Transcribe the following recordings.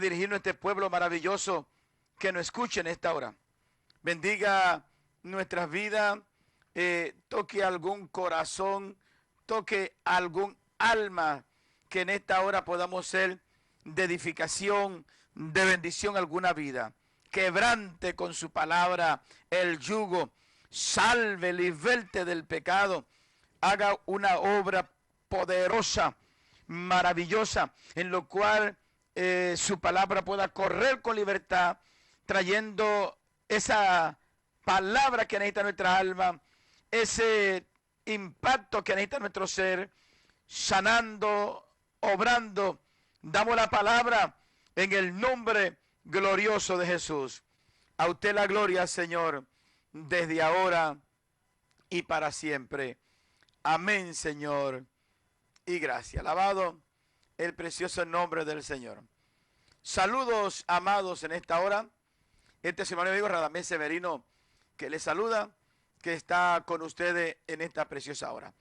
dirigirnos a este pueblo maravilloso que nos escuche en esta hora. Bendiga nuestras vidas, toque algún corazón, toque algún alma, que en esta hora podamos ser de edificación, de bendición a alguna vida. Quebrante con su palabra el yugo, salve, liberte del pecado, haga una obra poderosa, maravillosa, en lo cual su palabra pueda correr con libertad, trayendo esa palabra que necesita nuestra alma, ese impacto que necesita nuestro ser, sanando, obrando. Damos la palabra en el nombre glorioso de Jesús. A usted la gloria, Señor, desde ahora y para siempre. Amén, Señor, y gracias. Alabado el precioso nombre del Señor. Saludos, amados, en esta hora. Este es su hermano amigo Radamés Severino, que les saluda, que está con ustedes en esta preciosa hora.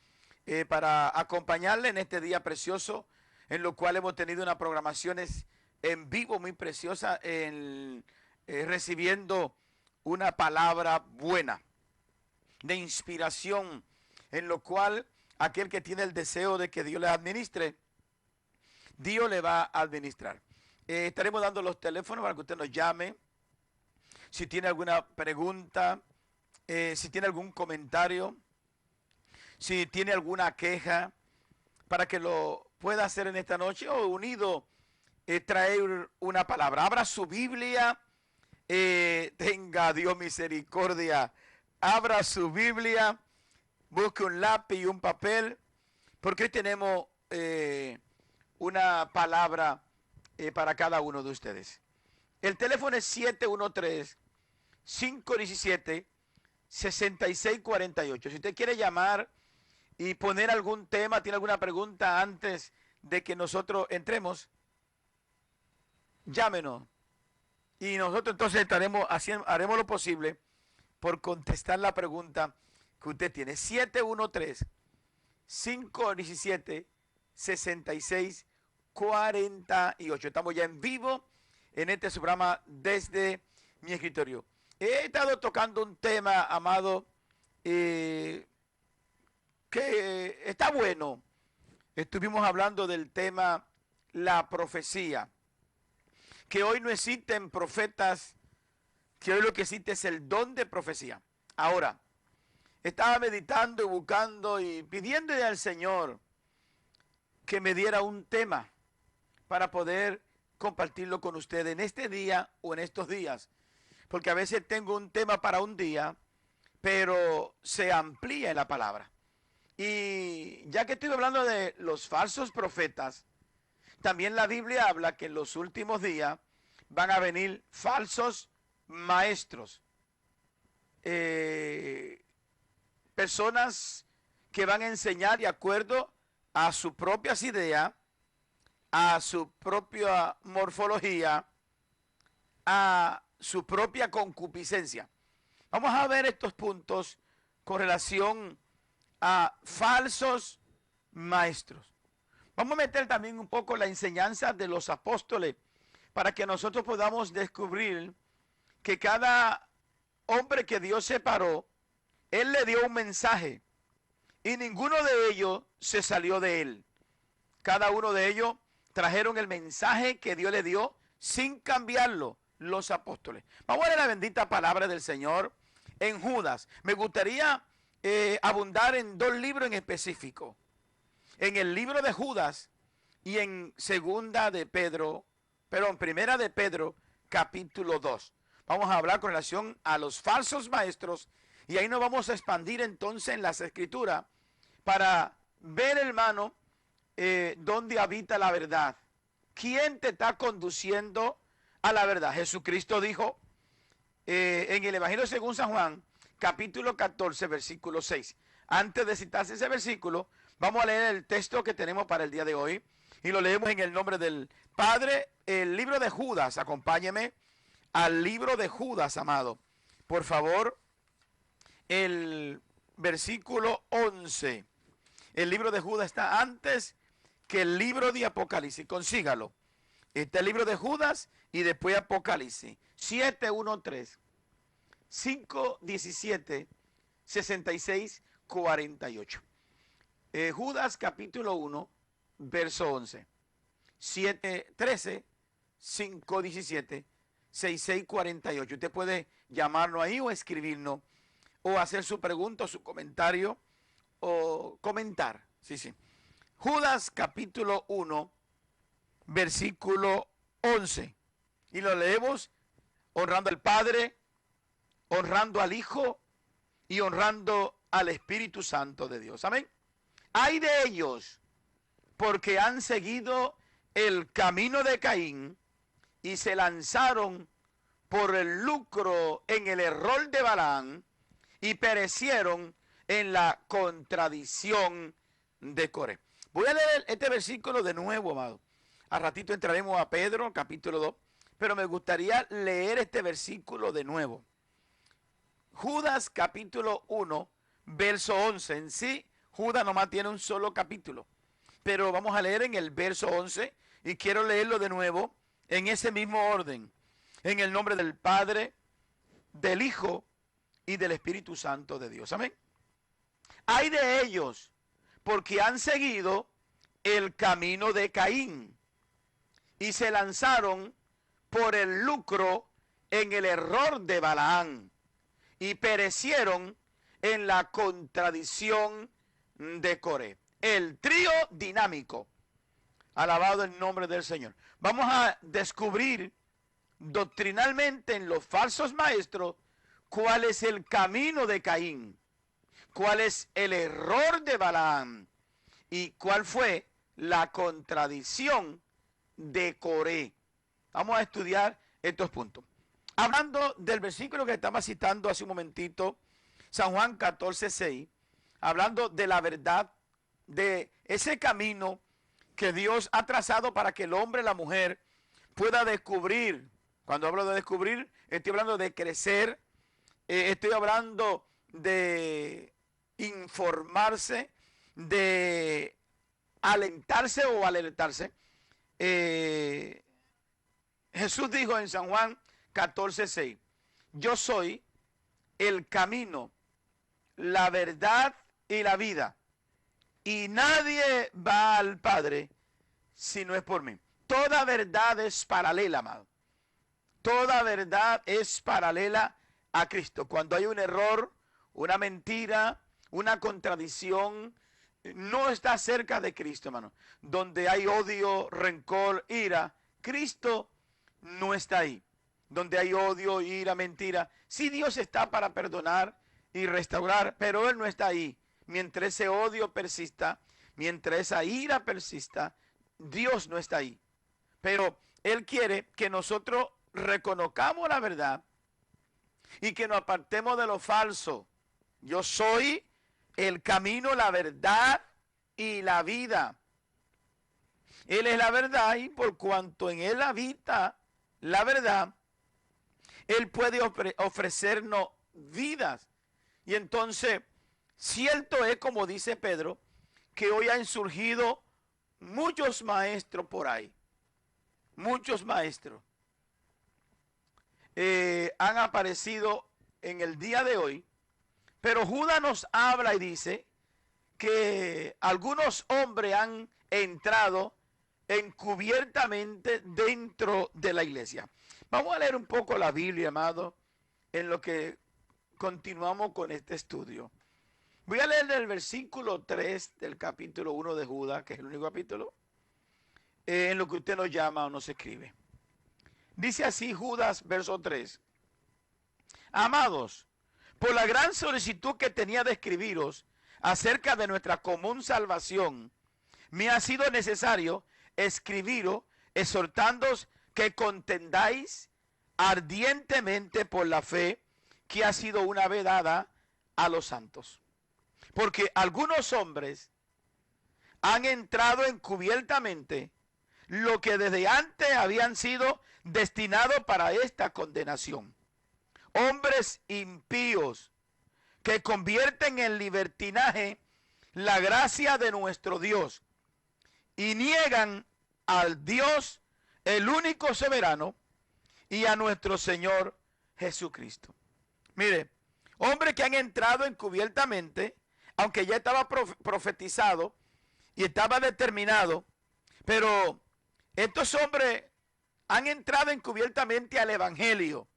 Para acompañarle en este día precioso, en lo cual hemos tenido unas programaciones en vivo muy preciosas, recibiendo una palabra buena, de inspiración, en lo cual aquel que tiene el deseo de que Dios le administre, Dios le va a administrar. Estaremos dando los teléfonos para que usted nos llame, si tiene alguna pregunta, si tiene algún comentario, si tiene alguna queja, para que lo pueda hacer en esta noche, o unido, traer una palabra. Abra su Biblia, tenga Dios misericordia, abra su Biblia, busque un lápiz y un papel, porque hoy tenemos una palabra para cada uno de ustedes. El teléfono es 713-517-6648. Si usted quiere llamar y poner algún tema, tiene alguna pregunta antes de que nosotros entremos, llámenos. Y nosotros entonces haremos lo posible por contestar la pregunta que usted tiene. 713-517-6648. Estamos ya en vivo en este programa desde mi escritorio. He estado tocando un tema, amado, que está bueno. Estuvimos hablando del tema la profecía, que hoy no existen profetas, que hoy lo que existe es el don de profecía. Ahora, estaba meditando y buscando y pidiéndole al Señor que me diera un tema para poder compartirlo con ustedes en este día o en estos días, porque a veces tengo un tema para un día, pero se amplía en la palabra. Y ya que estoy hablando de los falsos profetas, también la Biblia habla que en los últimos días van a venir falsos maestros, personas que van a enseñar de acuerdo a sus propias ideas, a su propia morfología, a su propia concupiscencia. Vamos a ver estos puntos con relación a falsos maestros. Vamos a meter también un poco la enseñanza de los apóstoles para que nosotros podamos descubrir que cada hombre que Dios separó, Él le dio un mensaje y ninguno de ellos se salió de Él. Cada uno de ellos trajeron el mensaje que Dios le dio sin cambiarlo, los apóstoles. Vamos a ver la bendita palabra del Señor en Judas. Me gustaría abundar en dos libros en específico. En el libro de Judas y en primera de Pedro, capítulo 2. Vamos a hablar con relación a los falsos maestros y ahí nos vamos a expandir entonces en las escrituras para ver, hermano, dónde habita la verdad. ¿Quién te está conduciendo a la verdad? Jesucristo dijo en el Evangelio según San Juan, capítulo 14, versículo 6. Antes de citarse ese versículo, vamos a leer el texto que tenemos para el día de hoy y lo leemos en el nombre del Padre. El libro de Judas, acompáñeme al libro de Judas, amado. Por favor, el versículo 11. El libro de Judas está antes que el libro de Apocalipsis. Consígalo. Está el libro de Judas y después Apocalipsis. 7:1-3, 5:17, 66:48. Judas capítulo 1, verso 11. 7:13, 5:17, 66:48. Usted puede llamarnos ahí o escribirnos o hacer su pregunta o su comentario o comentar. Sí. Judas capítulo 1, versículo 11. Y lo leemos honrando al Padre, honrando al Hijo y honrando al Espíritu Santo de Dios. Amén. Hay de ellos porque han seguido el camino de Caín y se lanzaron por el lucro en el error de Balaam y perecieron en la contradicción de Coré. Voy a leer este versículo de nuevo, amado. A ratito entraremos a Pedro, capítulo 2, pero me gustaría leer este versículo de nuevo. Judas, capítulo 1, verso 11. En sí, Judas nomás tiene un solo capítulo, pero vamos a leer en el verso 11 y quiero leerlo de nuevo en ese mismo orden. En el nombre del Padre, del Hijo y del Espíritu Santo de Dios. Amén. Hay de ellos porque han seguido el camino de Caín y se lanzaron por el lucro en el error de Balaam y perecieron en la contradicción de Coré. El trío dinámico. Alabado el nombre del Señor. Vamos a descubrir doctrinalmente en los falsos maestros cuál es el camino de Caín, cuál es el error de Balaam y cuál fue la contradicción de Coré. Vamos a estudiar estos puntos. Hablando del versículo que estaba citando hace un momentito, San Juan 14:6, hablando de la verdad, de ese camino que Dios ha trazado para que el hombre y la mujer pueda descubrir. Cuando hablo de descubrir, estoy hablando de crecer, estoy hablando de informarse, de alentarse o alertarse. Jesús dijo en San Juan 14:6, yo soy el camino, la verdad y la vida, y nadie va al Padre si no es por mí. Toda verdad es paralela, amado. Toda verdad es paralela a Cristo. Cuando hay un error, una mentira, una contradicción, no está cerca de Cristo, hermano. Donde hay odio, rencor, ira, Cristo no está ahí. Donde hay odio, ira, mentira, sí, Dios está para perdonar y restaurar, pero Él no está ahí. Mientras ese odio persista, mientras esa ira persista, Dios no está ahí. Pero Él quiere que nosotros reconozcamos la verdad y que nos apartemos de lo falso. Yo soy el camino, la verdad y la vida. Él es la verdad y por cuanto en Él habita la verdad, Él puede ofrecernos vidas. Y entonces, cierto es, como dice Pedro, que hoy han surgido muchos maestros por ahí. Muchos maestros han aparecido en el día de hoy. Pero Judas nos habla y dice que algunos hombres han entrado encubiertamente dentro de la iglesia. Vamos a leer un poco la Biblia, amado, en lo que continuamos con este estudio. Voy a leer el versículo 3 del capítulo 1 de Judas, que es el único capítulo, en lo que usted nos llama o nos escribe. Dice así Judas, verso 3. Amados, por la gran solicitud que tenía de escribiros acerca de nuestra común salvación, me ha sido necesario escribiros exhortándoos que contendáis ardientemente por la fe que ha sido una vez dada a los santos. Porque algunos hombres han entrado encubiertamente lo que desde antes habían sido destinados para esta condenación. Hombres impíos que convierten en libertinaje la gracia de nuestro Dios y niegan al Dios el único soberano, y a nuestro Señor Jesucristo. Mire, hombres que han entrado encubiertamente, aunque ya estaba profetizado y estaba determinado, pero estos hombres han entrado encubiertamente al evangelio,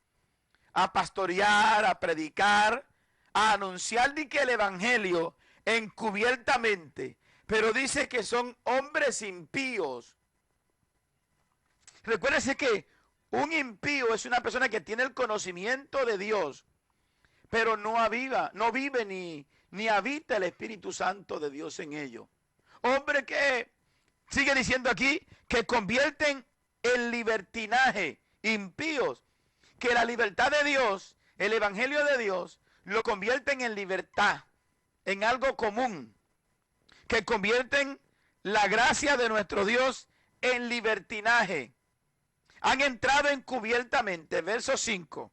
a pastorear, a predicar, a anunciar de que el evangelio encubiertamente, pero dice que son hombres impíos. Recuérdese que un impío es una persona que tiene el conocimiento de Dios, pero no vive ni habita el Espíritu Santo de Dios en ellos. Hombre que, sigue diciendo aquí, que convierten en libertinaje, impíos, que la libertad de Dios, el evangelio de Dios, lo convierten en libertad, en algo común, que convierten la gracia de nuestro Dios en libertinaje. Han entrado encubiertamente, verso 5.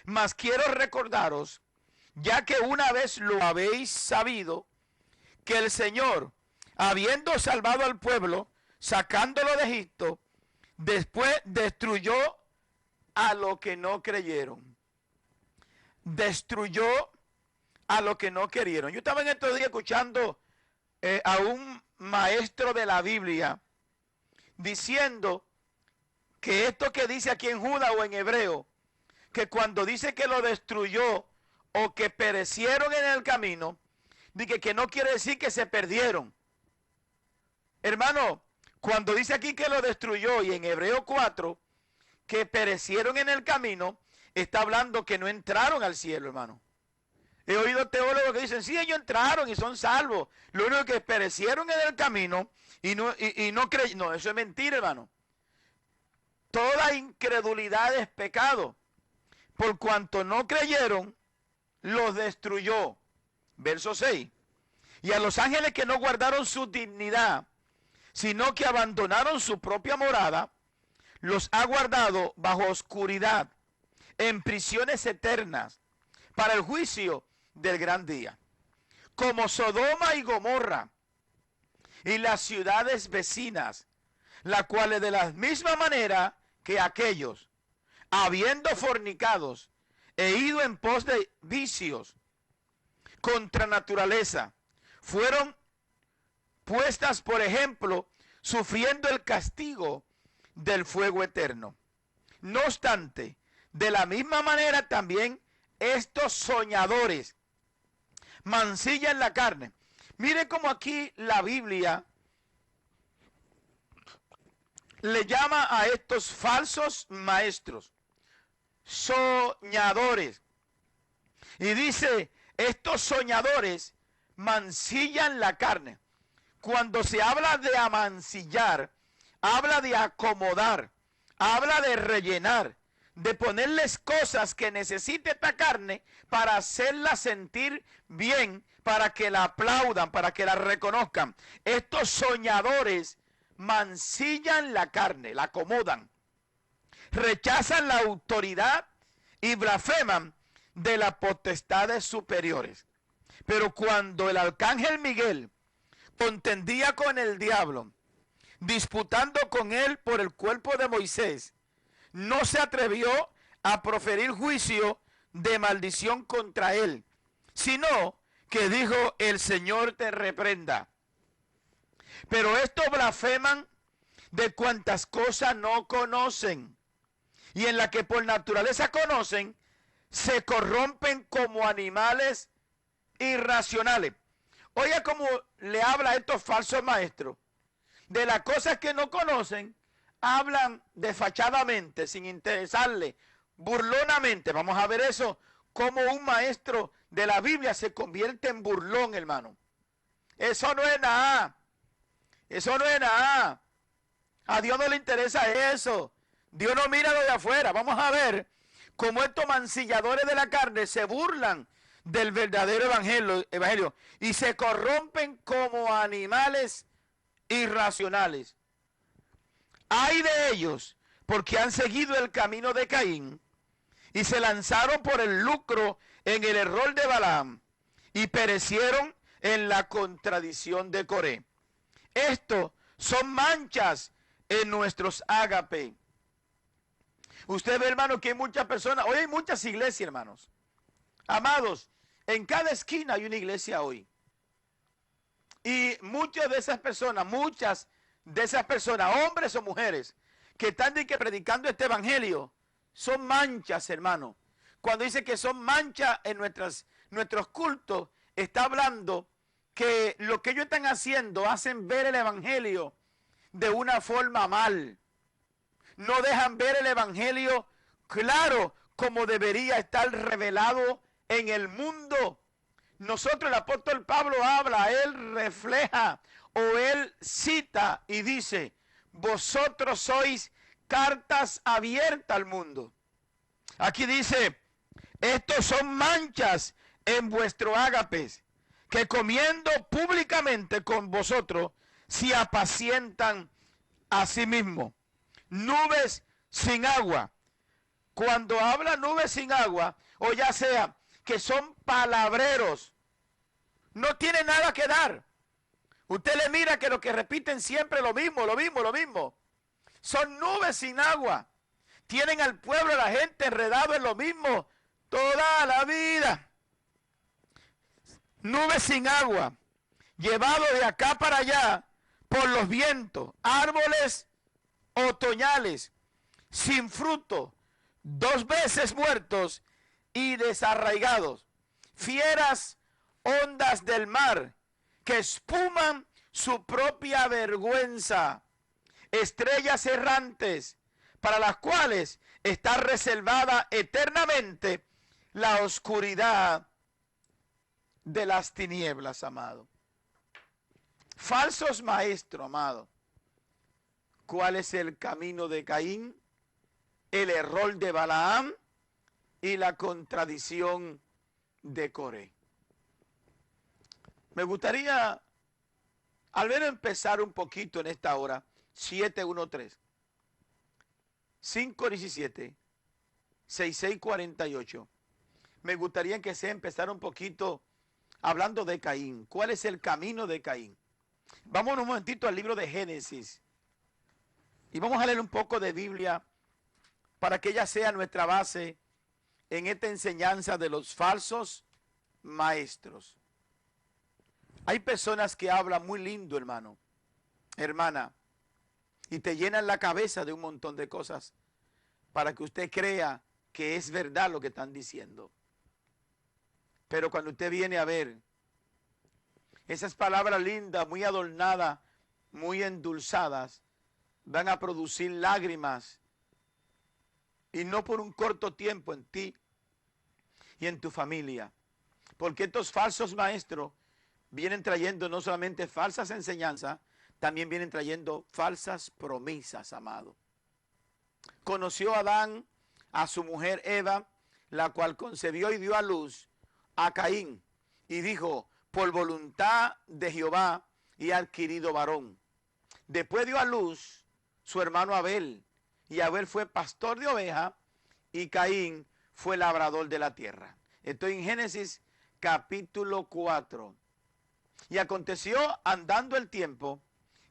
Mas quiero recordaros, ya que una vez lo habéis sabido, que el Señor, habiendo salvado al pueblo, sacándolo de Egipto, después destruyó a los que no creyeron. Destruyó a los que no creyeron. Yo estaba en estos días escuchando a un maestro de la Biblia diciendo que esto que dice aquí en Judas o en Hebreo, que cuando dice que lo destruyó o que perecieron en el camino, dice que no quiere decir que se perdieron. Hermano, cuando dice aquí que lo destruyó y en Hebreo 4, que perecieron en el camino, está hablando que no entraron al cielo, hermano. He oído teólogos que dicen, sí, ellos entraron y son salvos. Lo único que perecieron en el camino y no creyeron. No, eso es mentira, hermano. Toda incredulidad es pecado. Por cuanto no creyeron, los destruyó. Verso 6. Y a los ángeles que no guardaron su dignidad, sino que abandonaron su propia morada, los ha guardado bajo oscuridad, en prisiones eternas, para el juicio del gran día. Como Sodoma y Gomorra, y las ciudades vecinas, las cuales de la misma manera que aquellos, habiendo fornicados e ido en pos de vicios contra naturaleza, fueron puestas por ejemplo, sufriendo el castigo del fuego eterno. No obstante, de la misma manera también estos soñadores mancillan la carne. Mire cómo aquí la Biblia le llama a estos falsos maestros soñadores. Y dice, estos soñadores mancillan la carne. Cuando se habla de amancillar, habla de acomodar, habla de rellenar, de ponerles cosas que necesite esta carne para hacerla sentir bien, para que la aplaudan, para que la reconozcan. Estos soñadores mancillan la carne, la acomodan, rechazan la autoridad y blasfeman de las potestades superiores. Pero cuando el arcángel Miguel contendía con el diablo, disputando con él por el cuerpo de Moisés, no se atrevió a proferir juicio de maldición contra él, sino que dijo, el Señor te reprenda. Pero estos blasfeman de cuantas cosas no conocen, y en la que por naturaleza conocen, se corrompen como animales irracionales. Oiga cómo le habla a estos falsos maestros. De las cosas que no conocen, hablan desfachadamente, sin interesarle, burlonamente. Vamos a ver eso, cómo un maestro de la Biblia se convierte en burlón, hermano. Eso no es nada. Eso no es nada. A Dios no le interesa eso. Dios no mira lo de afuera. Vamos a ver cómo estos mancilladores de la carne se burlan del verdadero evangelio y se corrompen como animales irracionales. Ay de ellos, porque han seguido el camino de Caín y se lanzaron por el lucro en el error de Balaam y perecieron en la contradicción de Coré. Estos son manchas en nuestros ágape. Usted ve, hermano, que hay muchas personas, hoy hay muchas iglesias, hermanos. Amados, en cada esquina hay una iglesia hoy. Y muchas de esas personas, hombres o mujeres, que están predicando este evangelio, son manchas, hermano. Cuando dice que son manchas en nuestros cultos, está hablando que lo que ellos están haciendo, hacen ver el evangelio de una forma mal. No dejan ver el evangelio claro como debería estar revelado en el mundo. Nosotros, el apóstol Pablo habla, él refleja o él cita y dice, vosotros sois cartas abiertas al mundo. Aquí dice, estos son manchas en vuestro ágapes, que comiendo públicamente con vosotros, se apacientan a sí mismos. Nubes sin agua. Cuando habla nubes sin agua, o ya sea que son palabreros, no tiene nada que dar. Usted le mira que lo que repiten siempre lo mismo. Son nubes sin agua. Tienen al pueblo, a la gente enredado en lo mismo toda la vida. Nubes sin agua, llevado de acá para allá por los vientos, árboles otoñales, sin fruto, 2 veces muertos y desarraigados, fieras ondas del mar que espuman su propia vergüenza, estrellas errantes para las cuales está reservada eternamente la oscuridad de las tinieblas, amado. Falsos maestros, amado. ¿Cuál es el camino de Caín? El error de Balaam y la contradicción de Coré. Me gustaría al menos empezar un poquito en esta hora. 713 517 6648. Me gustaría que sea empezar un poquito hablando de Caín. ¿Cuál es el camino de Caín? Vamos un momentito al libro de Génesis y vamos a leer un poco de Biblia para que ella sea nuestra base en esta enseñanza de los falsos maestros. Hay personas que hablan muy lindo, hermano, hermana, y te llenan la cabeza de un montón de cosas para que usted crea que es verdad lo que están diciendo. Pero cuando usted viene a ver esas palabras lindas, muy adornadas, muy endulzadas, van a producir lágrimas, y no por un corto tiempo en ti y en tu familia. Porque estos falsos maestros vienen trayendo no solamente falsas enseñanzas, también vienen trayendo falsas promesas, amado. Conoció Adán a su mujer Eva, la cual concebió y dio a luz a Caín, y dijo, por voluntad de Jehová he adquirido varón. Después dio a luz su hermano Abel, y Abel fue pastor de ovejas, y Caín fue labrador de la tierra. Estoy en Génesis capítulo 4. Y aconteció, andando el tiempo,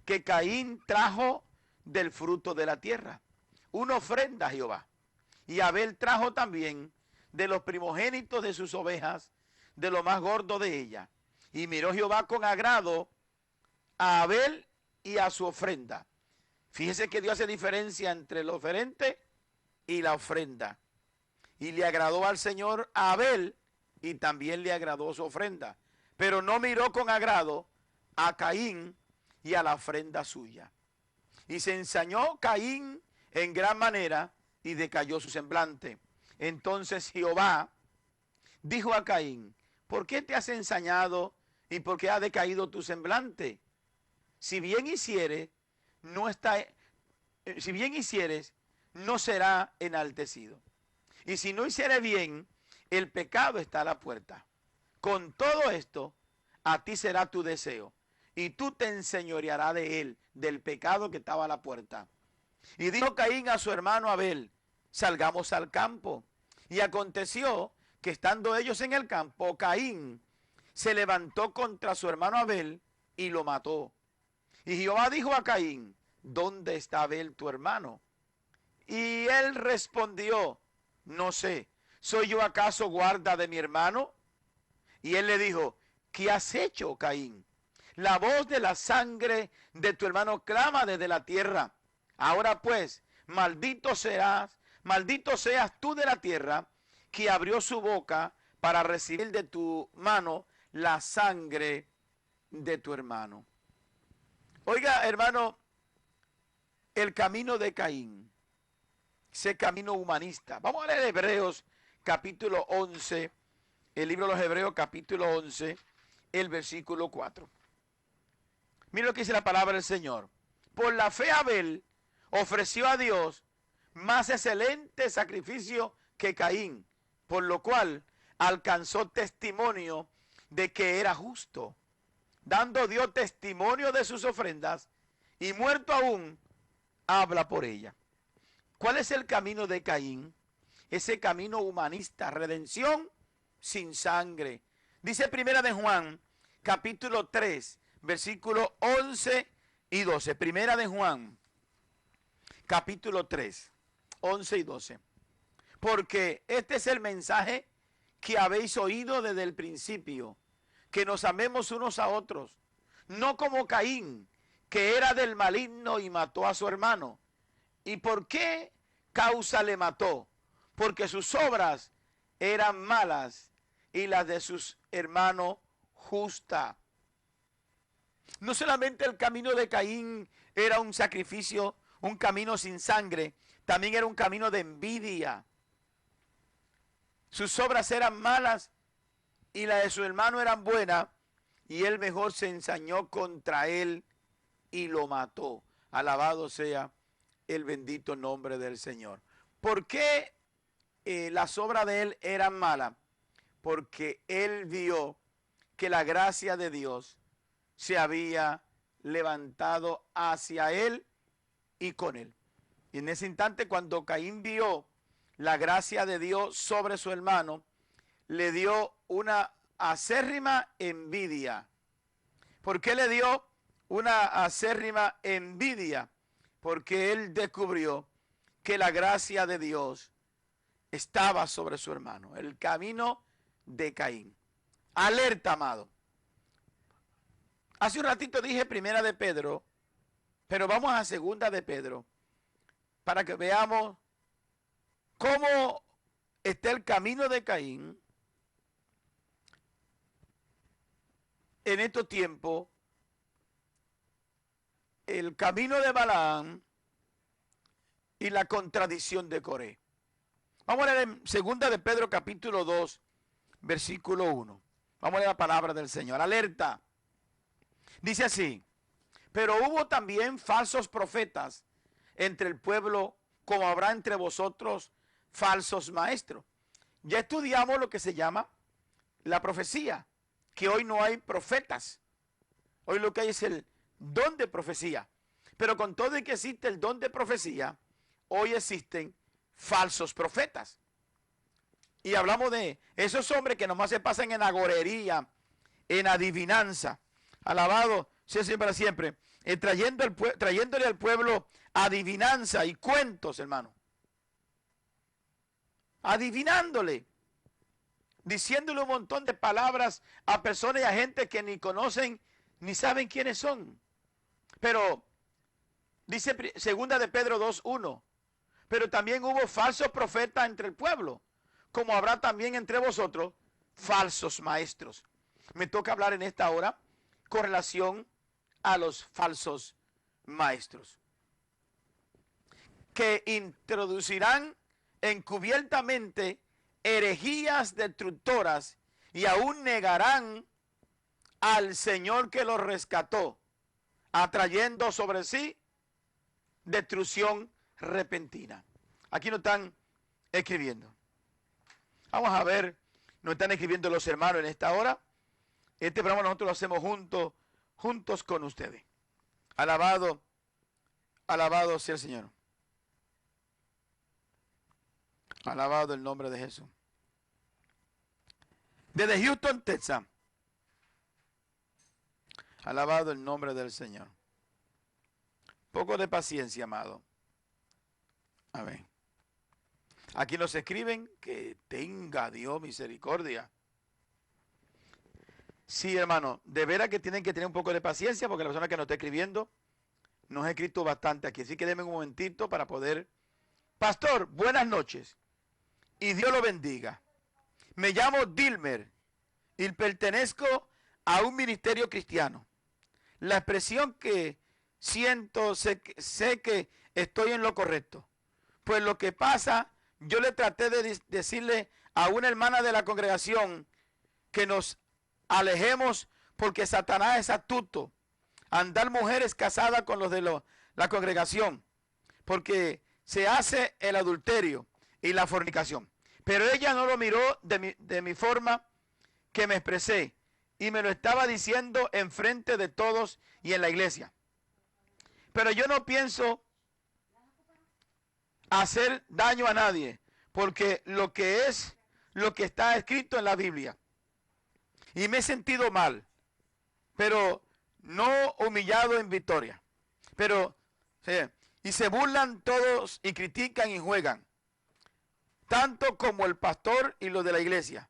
que Caín trajo del fruto de la tierra una ofrenda a Jehová. Y Abel trajo también de los primogénitos de sus ovejas, de lo más gordo de ellas. Y miró Jehová con agrado a Abel y a su ofrenda. Fíjese que Dios hace diferencia entre el oferente y la ofrenda. Y le agradó al Señor a Abel y también le agradó su ofrenda. Pero no miró con agrado a Caín y a la ofrenda suya. Y se ensañó Caín en gran manera y decayó su semblante. Entonces Jehová dijo a Caín, ¿por qué te has ensañado y por qué ha decaído tu semblante? Si bien hicieres, no será enaltecido. Y si no hiciere bien, el pecado está a la puerta. Con todo esto, a ti será tu deseo, y tú te enseñorearás de él, del pecado que estaba a la puerta. Y dijo Caín a su hermano Abel, salgamos al campo. Y aconteció que estando ellos en el campo, Caín se levantó contra su hermano Abel y lo mató. Y Jehová dijo a Caín, ¿dónde está Abel tu hermano? Y él respondió, no sé, ¿soy yo acaso guarda de mi hermano? Y él le dijo, ¿qué has hecho, Caín? La voz de la sangre de tu hermano clama desde la tierra. Ahora pues, maldito seas tú de la tierra, que abrió su boca para recibir de tu mano la sangre de tu hermano. Oiga, hermano, el camino de Caín, ese camino humanista. Vamos a leer Hebreos capítulo 11, el libro de los Hebreos capítulo 11, el versículo 4. Mira lo que dice la palabra del Señor. Por la fe Abel ofreció a Dios más excelente sacrificio que Caín, por lo cual alcanzó testimonio de que era justo, dando Dios testimonio de sus ofrendas, y muerto aún, habla por ella. ¿Cuál es el camino de Caín? Ese camino humanista, redención sin sangre. Dice Primera de Juan, capítulo 3, versículos 11 y 12. Primera de Juan, capítulo 3, 11 y 12. Porque este es el mensaje que habéis oído desde el principio, que nos amemos unos a otros, no como Caín, que era del maligno y mató a su hermano. ¿Y por qué causa le mató? Porque sus obras eran malas y las de sus hermanos justas. No solamente el camino de Caín era un sacrificio, un camino sin sangre, también era un camino de envidia. Sus obras eran malas y las de su hermano eran buenas, y él mejor se ensañó contra él y lo mató. Alabado sea el bendito nombre del Señor. ¿Por qué las obras de él eran malas? Porque él vio que la gracia de Dios se había levantado hacia él y con él. Y en ese instante, cuando Caín vio la gracia de Dios sobre su hermano, le dio una acérrima envidia. ¿Por qué le dio una acérrima envidia? Porque él descubrió que la gracia de Dios estaba sobre su hermano. El camino de Caín. Alerta, amado. Hace un ratito dije Primera de Pedro, pero vamos a Segunda de Pedro para que veamos cómo está el camino de Caín en estos tiempos, el camino de Balaam y la contradicción de Coré. Vamos a leer en Segunda de Pedro capítulo 2, versículo 1. Vamos a leer la palabra del Señor. Alerta. Dice así: pero hubo también falsos profetas entre el pueblo, como habrá entre vosotros falsos maestros. Ya estudiamos lo que se llama la profecía, que hoy no hay profetas. Hoy lo que hay es el don de profecía. Pero con todo y que existe el don de profecía, hoy existen falsos profetas. Y hablamos de esos hombres que nomás se pasan en agorería, en adivinanza. Alabado sea siempre, siempre. Trayéndole al pueblo adivinanza y cuentos, hermano. Adivinándole. Diciéndole un montón de palabras a personas y a gente que ni conocen ni saben quiénes son. Pero dice Segunda de Pedro 2:1. Pero también hubo falsos profetas entre el pueblo, como habrá también entre vosotros falsos maestros. Me toca hablar en esta hora con relación a los falsos maestros, que introducirán encubiertamente herejías destructoras y aún negarán al Señor que los rescató, atrayendo sobre sí destrucción repentina. Aquí nos están escribiendo. Vamos a ver, nos están escribiendo los hermanos en esta hora. Este programa nosotros lo hacemos juntos con ustedes. Alabado, alabado sea el Señor. Alabado el nombre de Jesús. Desde Houston, Texas. Alabado el nombre del Señor. poco de paciencia, amado. Amén. Aquí nos escriben que tenga Dios misericordia. Sí, hermano, de veras que tienen que tener un poco de paciencia porque la persona que nos está escribiendo nos ha escrito bastante aquí. Así que denme un momentito para poder... Pastor, buenas noches y Dios lo bendiga. Me llamo Dilmer y pertenezco a un ministerio cristiano. La expresión que siento, sé que estoy en lo correcto. Pues lo que pasa, yo le traté de decirle a una hermana de la congregación que nos alejemos porque Satanás es astuto. Andar mujeres casadas con los de la congregación. Porque se hace el adulterio y la fornicación. Pero ella no lo miró de mi forma que me expresé. Y me lo estaba diciendo enfrente de todos y en la iglesia. Pero yo no pienso hacer daño a nadie. Porque lo que está escrito en la Biblia. Y me he sentido mal. Pero no humillado en victoria. Pero, sí, y se burlan todos y critican y juegan. Tanto como el pastor y los de la iglesia.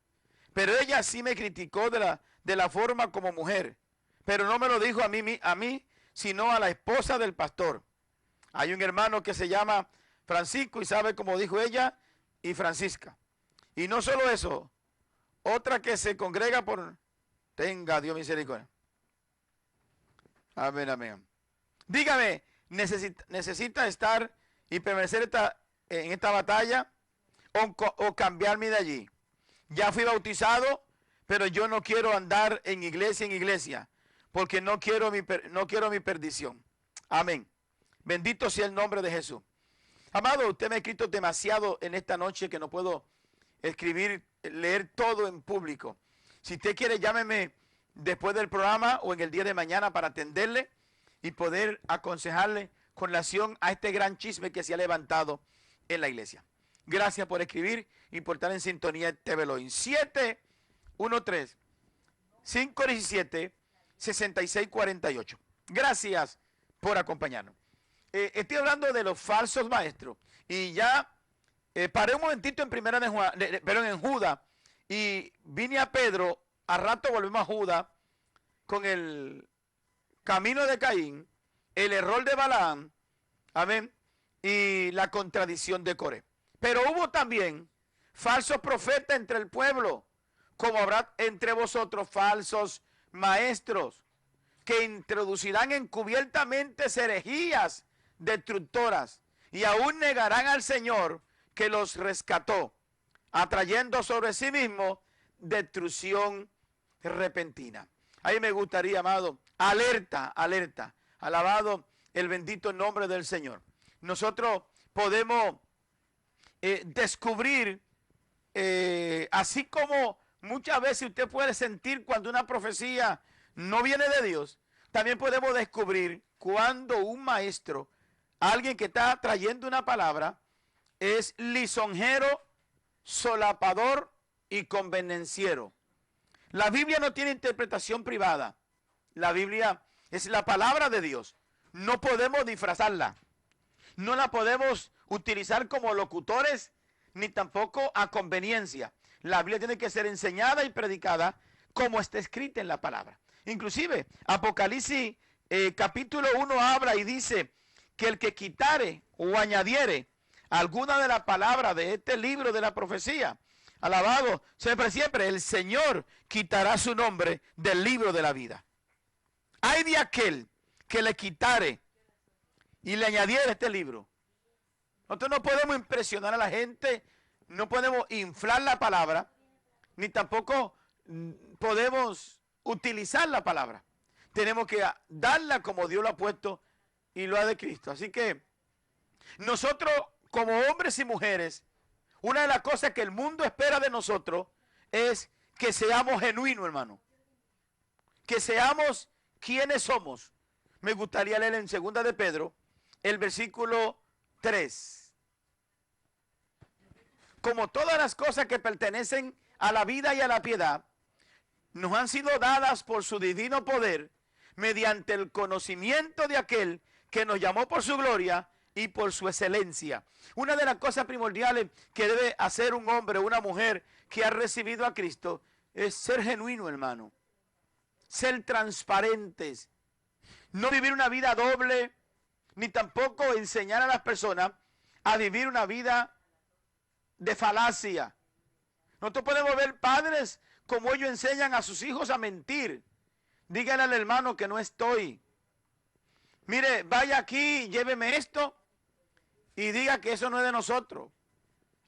Pero ella sí me criticó de la forma como mujer. Pero no me lo dijo a mí, sino a la esposa del pastor. Hay un hermano que se llama Francisco y sabe cómo dijo ella y Francisca. Y no solo eso, otra que se congrega por... Tenga Dios misericordia. Amén, amén. Dígame, ¿necesita estar y permanecer en esta batalla o cambiarme de allí? Ya fui bautizado, pero yo no quiero andar en iglesia, porque no quiero mi perdición. Amén. Bendito sea el nombre de Jesús. Amado, usted me ha escrito demasiado en esta noche que no puedo leer todo en público. Si usted quiere, llámeme después del programa o en el día de mañana para atenderle y poder aconsejarle con relación a este gran chisme que se ha levantado en la iglesia. Gracias por escribir y por estar en sintonía de TV Elohim. 713-517-6648. Gracias por acompañarnos. Estoy hablando de los falsos maestros. Y ya paré un momentito en en Judas. Y vine a Pedro. A rato volvemos a Judas con el camino de Caín, el error de Balaam, amén, y la contradicción de Coré. Pero hubo también falsos profetas entre el pueblo, como habrá entre vosotros falsos maestros, que introducirán encubiertamente herejías destructoras, y aún negarán al Señor que los rescató, atrayendo sobre sí mismo destrucción repentina. Ahí me gustaría, amado, alerta, alerta, alabado el bendito nombre del Señor. Nosotros podemos descubrir, así como muchas veces usted puede sentir cuando una profecía no viene de Dios, también podemos descubrir cuando un maestro, alguien que está trayendo una palabra, es lisonjero, solapador y convenenciero. La Biblia no tiene interpretación privada. La Biblia es la palabra de Dios. No podemos disfrazarla. No la podemos utilizar como locutores, ni tampoco a conveniencia. La Biblia tiene que ser enseñada y predicada como está escrita en la palabra. Inclusive, Apocalipsis capítulo 1 habla y dice que el que quitare o añadiere alguna de las palabras de este libro de la profecía, alabado siempre, el Señor quitará su nombre del libro de la vida. Hay de aquel que le quitare y le añadiera este libro. Nosotros no podemos impresionar a la gente, no podemos inflar la palabra, ni tampoco podemos utilizar la palabra. Tenemos que darla como Dios lo ha puesto y lo ha de Cristo. Así que nosotros, como hombres y mujeres, una de las cosas que el mundo espera de nosotros es que seamos genuinos, hermano. Que seamos quienes somos. Me gustaría leer en 2 de Pedro, el versículo 3. Como todas las cosas que pertenecen a la vida y a la piedad, nos han sido dadas por su divino poder, mediante el conocimiento de aquel que nos llamó por su gloria y por su excelencia. Una de las cosas primordiales que debe hacer un hombre o una mujer que ha recibido a Cristo es ser genuino, hermano. Ser transparentes. No vivir una vida doble, ni tampoco enseñar a las personas a vivir una vida de falacia. Nosotros podemos ver padres como ellos enseñan a sus hijos a mentir. Dígale al hermano que no estoy. Mire, vaya aquí, lléveme esto y diga que eso no es de nosotros.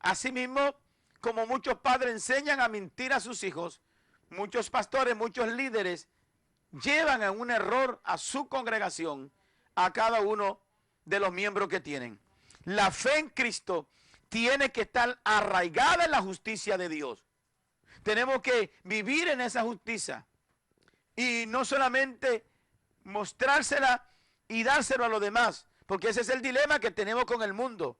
Asimismo, como muchos padres enseñan a mentir a sus hijos, muchos pastores, muchos líderes llevan a un error a su congregación, a cada uno de los miembros que tienen. La fe en Cristo tiene que estar arraigada en la justicia de Dios. Tenemos que vivir en esa justicia y no solamente mostrársela y dárselo a los demás, porque ese es el dilema que tenemos con el mundo.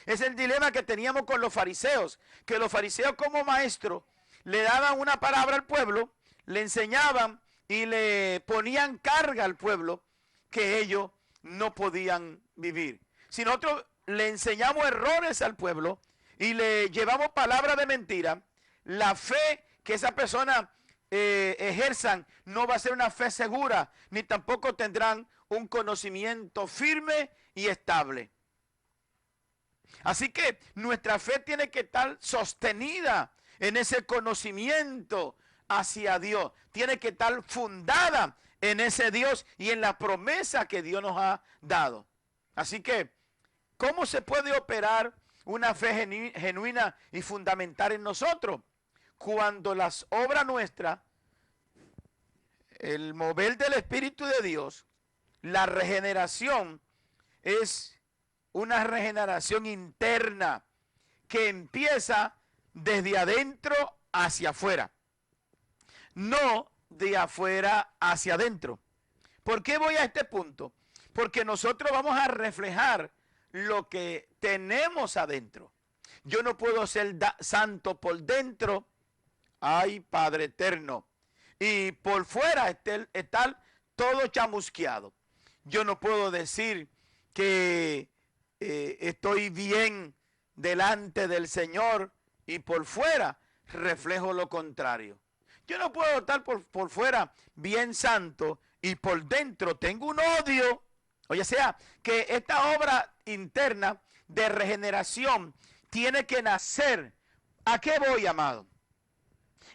Es el dilema que teníamos con los fariseos, que los fariseos como maestros le daban una palabra al pueblo, le enseñaban y le ponían carga al pueblo que ellos no podían vivir. Si nosotros le enseñamos errores al pueblo y le llevamos palabras de mentira, la fe que esa persona ejerzan no va a ser una fe segura, ni tampoco tendrán un conocimiento firme y estable. Así que nuestra fe tiene que estar sostenida en ese conocimiento hacia Dios. Tiene que estar fundada en ese Dios y en la promesa que Dios nos ha dado. Así que, ¿cómo se puede operar una fe genuina y fundamental en nosotros? Cuando las obras nuestras, el mover del Espíritu de Dios, la regeneración es una regeneración interna que empieza desde adentro hacia afuera, no de afuera hacia adentro. ¿Por qué voy a este punto? Porque nosotros vamos a reflejar lo que tenemos adentro. Yo no puedo ser santo por dentro, ay Padre eterno, y por fuera estar todo chamusqueado. Yo no puedo decir que estoy bien delante del Señor y por fuera reflejo lo contrario. Yo no puedo estar por fuera bien santo y por dentro tengo un odio. O sea, que esta obra interna de regeneración tiene que nacer. ¿A qué voy, amado?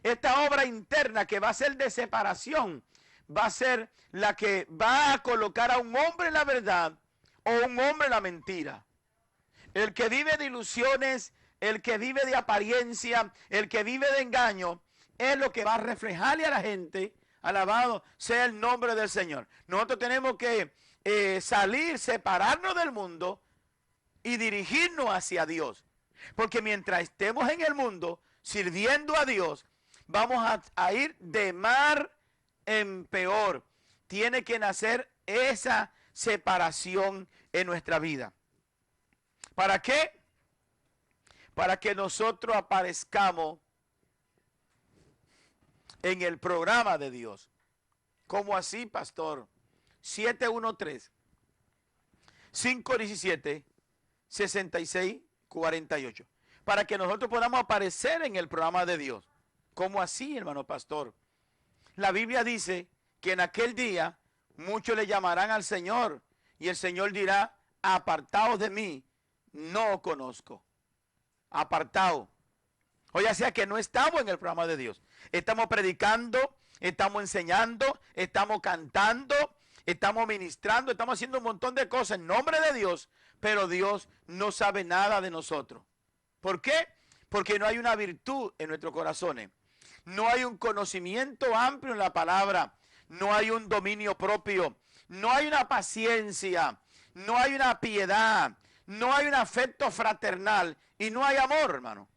Esta obra interna que va a ser de separación, va a ser la que va a colocar a un hombre en la verdad o un hombre en la mentira. El que vive de ilusiones, el que vive de apariencia, el que vive de engaño, es lo que va a reflejarle a la gente, alabado sea el nombre del Señor. Nosotros tenemos que salir, separarnos del mundo y dirigirnos hacia Dios. Porque mientras estemos en el mundo, sirviendo a Dios, vamos a ir de mal en peor. Tiene que nacer esa separación en nuestra vida. ¿Para qué? Para que nosotros aparezcamos en el programa de Dios. ¿Cómo así, pastor? 713-517-6648. Para que nosotros podamos aparecer en el programa de Dios. ¿Cómo así, hermano pastor? La Biblia dice que en aquel día muchos le llamarán al Señor y el Señor dirá, apartaos de mí, no os conozco. Apartado. O ya sea que no estamos en el programa de Dios. Estamos predicando, estamos enseñando, estamos cantando, estamos ministrando, estamos haciendo un montón de cosas en nombre de Dios, pero Dios no sabe nada de nosotros. ¿Por qué? Porque no hay una virtud en nuestros corazones. No hay un conocimiento amplio en la palabra. No hay un dominio propio. No hay una paciencia. No hay una piedad. No hay un afecto fraternal. Y no hay amor, hermano.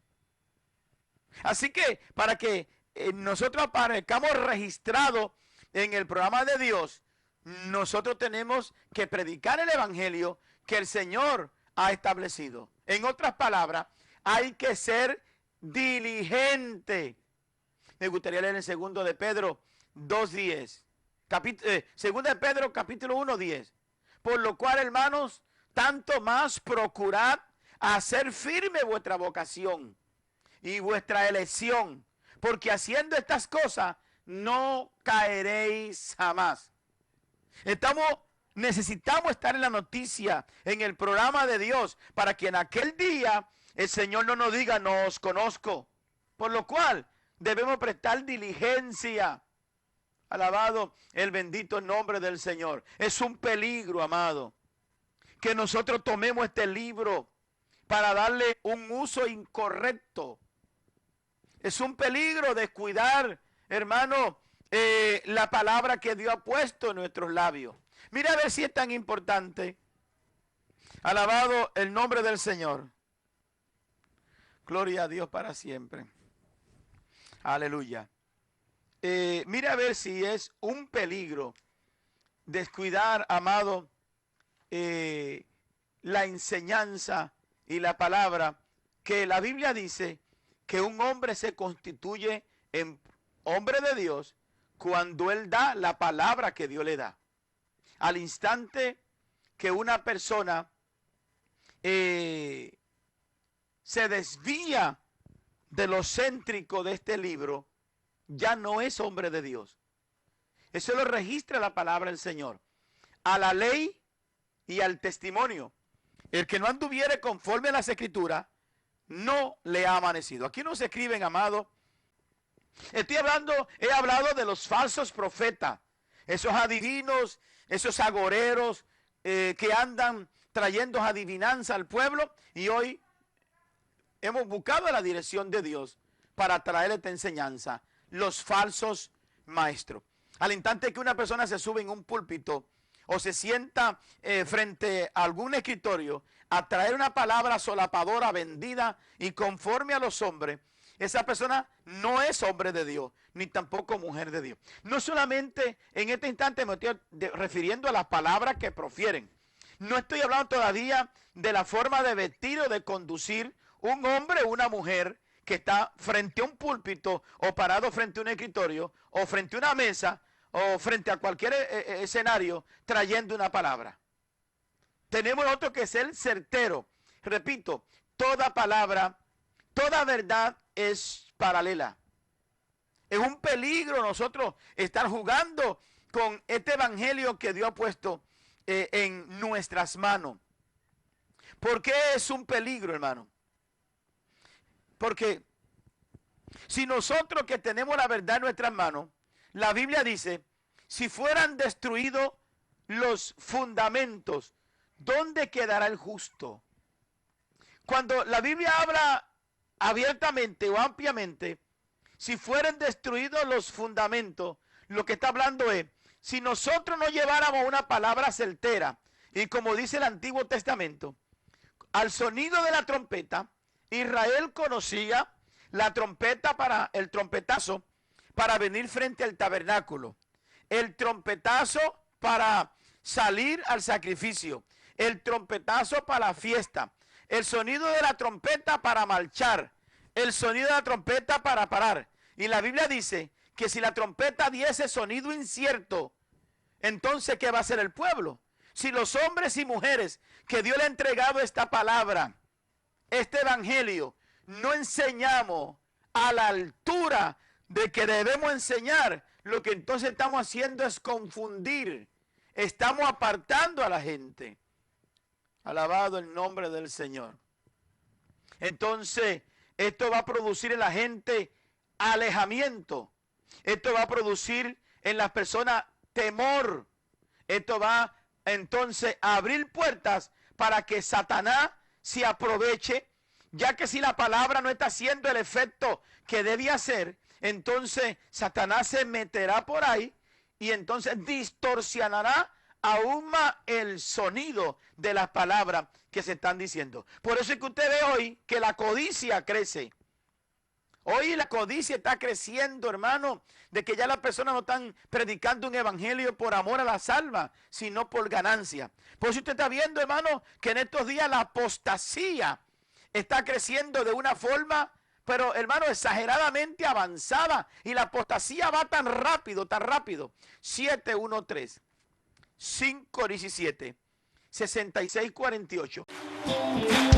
Así que para que nosotros aparezcamos registrados en el programa de Dios, nosotros tenemos que predicar el evangelio que el Señor ha establecido. En otras palabras, hay que ser diligente. Me gustaría leer en 2 de Pedro 2:10. 2 de Pedro capítulo 1:10. Por lo cual, hermanos, tanto más procurad hacer firme vuestra vocación y vuestra elección, porque haciendo estas cosas no caeréis jamás. Necesitamos estar en la noticia, en el programa de Dios, para que en aquel día el Señor no nos diga, no os conozco. Por lo cual debemos prestar diligencia. Alabado el bendito nombre del Señor. Es un peligro, amado, que nosotros tomemos este libro para darle un uso incorrecto. Es un peligro descuidar, hermano, la palabra que Dios ha puesto en nuestros labios. Mira a ver si es tan importante. Alabado el nombre del Señor. Gloria a Dios para siempre. Aleluya. Mira a ver si es un peligro descuidar, amado, la enseñanza y la palabra, que la Biblia dice que un hombre se constituye en hombre de Dios cuando él da la palabra que Dios le da. Al instante que una persona se desvía de lo céntrico de este libro, ya no es hombre de Dios. Eso lo registra la palabra del Señor. A la ley y al testimonio. El que no anduviere conforme a las escrituras, no le ha amanecido. Aquí no se escriben, amado. He hablado de los falsos profetas, esos adivinos, esos agoreros que andan trayendo adivinanza al pueblo, y hoy hemos buscado la dirección de Dios para traer esta enseñanza. Los falsos maestros. Al instante que una persona se sube en un púlpito o se sienta frente a algún escritorio a traer una palabra solapadora, vendida y conforme a los hombres, esa persona no es hombre de Dios, ni tampoco mujer de Dios. No solamente en este instante me estoy refiriendo a las palabras que profieren. No estoy hablando todavía de la forma de vestir o de conducir un hombre o una mujer que está frente a un púlpito o parado frente a un escritorio o frente a una mesa o frente a cualquier escenario trayendo una palabra. Tenemos otro que es el certero. Repito, toda palabra, toda verdad es paralela. Es un peligro nosotros estar jugando con este evangelio que Dios ha puesto en nuestras manos. ¿Por qué es un peligro, hermano? Porque si nosotros que tenemos la verdad en nuestras manos, la Biblia dice, si fueran destruidos los fundamentos, ¿dónde quedará el justo? Cuando la Biblia habla abiertamente o ampliamente, si fueran destruidos los fundamentos, lo que está hablando es, si nosotros no lleváramos una palabra certera, y como dice el Antiguo Testamento, al sonido de la trompeta, Israel conocía la trompeta para el trompetazo para venir frente al tabernáculo, el trompetazo para salir al sacrificio, el trompetazo para la fiesta, el sonido de la trompeta para marchar, el sonido de la trompeta para parar. Y la Biblia dice que si la trompeta diese sonido incierto, entonces ¿qué va a hacer el pueblo? Si los hombres y mujeres que Dios le ha entregado esta palabra, este evangelio, no enseñamos a la altura de que debemos enseñar, lo que entonces estamos haciendo es confundir. Estamos apartando a la gente. Alabado el nombre del Señor. Entonces, esto va a producir en la gente alejamiento. Esto va a producir en las personas temor. Esto va entonces a abrir puertas para que Satanás se aproveche, ya que si la palabra no está haciendo el efecto que debía hacer, entonces Satanás se meterá por ahí y entonces distorsionará aún más el sonido de las palabras que se están diciendo. Por eso es que usted ve hoy que la codicia crece. Hoy la codicia está creciendo, hermano, de que ya las personas no están predicando un evangelio por amor a las almas, sino por ganancia. Por eso usted está viendo, hermano, que en estos días la apostasía está creciendo de una forma, pero hermano, exageradamente avanzada. Y la apostasía va tan rápido, tan rápido. 7:1:3, 5:17, 6648.